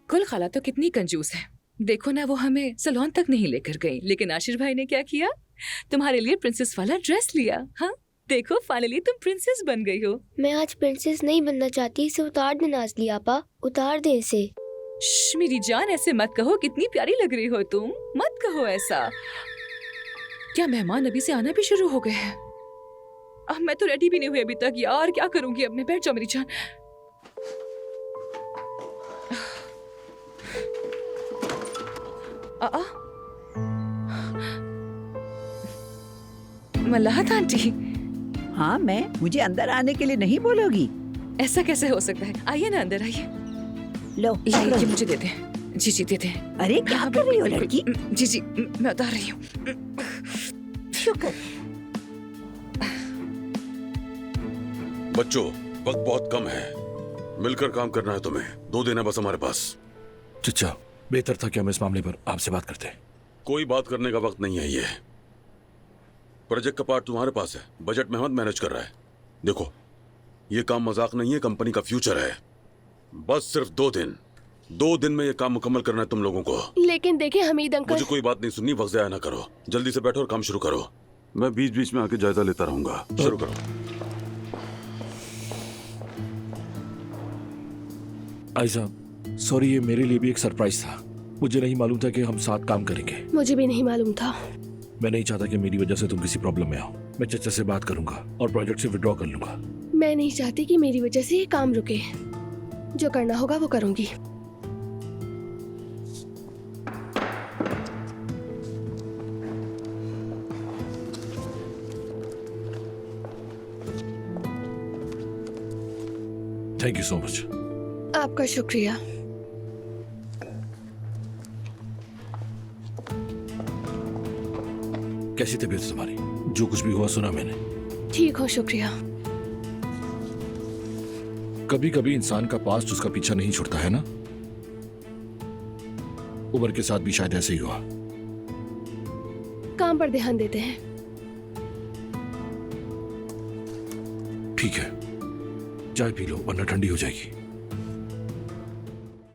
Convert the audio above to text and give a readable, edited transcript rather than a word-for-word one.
कुल खाला तो कितनी कंजूस है। देखो ना, वो हमें सैलून तक नहीं लेकर गई, लेकिन आशीष भाई ने क्या किया, तुम्हारे लिए प्रिंसेस वाला ड्रेस लिया। हाँ देखो, फाइनली तुम प्रिंसेस बन गई हो। मैं आज प्रिंसेस नहीं बनना चाहती, इसे उतार दे नाज़ली आपा, उतार दे इसे। मेरी जान, ऐसे मत कहो, कितनी प्यारी लग रही हो तुम, मत कहो ऐसा। क्या मेहमान अभी से आना भी शुरू हो गए हैं? अब मैं तो रेडी भी नहीं हुई अभी तक यार, क्या करूंगी अब मैं? बैठ जाओ मेरी जान। मल्लाहत आंटी। हाँ मुझे अंदर आने के लिए नहीं बोलोगी? ऐसा कैसे हो सकता है? आइए ना, अंदर आइए। लो ये मुझे दे दे। जी दे दे। अरे क्या कर रही हो लड़की? जी मैं उतार रही हूँ। शुक्र। बच्चों, वक्त बहुत कम है, मिलकर काम करना है तुम्हें। 2 दिन है बस हमारे पास। चचा, बेहतर था कि हम इस मामले पर आपसे बात करते। कोई बात करने का वक्त नहीं है। ये प्रोजेक्ट का पार्ट तुम्हारे पास है, बजट में मत मैनेज कर रहा है। देखो, ये काम मजाक नहीं है, कंपनी का फ्यूचर है। बस सिर्फ 2 दिन में ये काम मुकम्मल करना है तुम लोगों को। लेकिन देखिए हमीद अंकल। मुझे कोई बात नहीं सुननी, वक्त ज़ाया ना करो। जल्दी से बैठो और काम शुरू करो। मैं बीच बीच में आके जायजा लेता रहूंगा। शुरू करो। आयशा, सॉरी, ये मेरे लिए भी एक सरप्राइज था। मुझे नहीं मालूम था कि हम साथ काम करेंगे। मुझे भी नहीं मालूम था। मैं नहीं चाहता कि मेरी वजह से तुम किसी प्रॉब्लम में आओ। मैं चचा से बात करूंगा और प्रोजेक्ट से विड्रॉ कर लूंगा। मैं नहीं चाहती कि मेरी वजह से ये काम रुके। जो करना होगा वो करूंगी। Thank you so much. आपका शुक्रिया। कैसी तबीयत है तुम्हारी? जो कुछ भी हुआ सुना मैंने। ठीक हो, शुक्रिया। कभी कभी इंसान का पास्ट उसका पीछा नहीं छुड़ता है ना। उमर के साथ भी शायद ऐसे ही हुआ। काम पर ध्यान देते हैं। ठीक है, चाय पी लो वरना ठंडी हो जाएगी।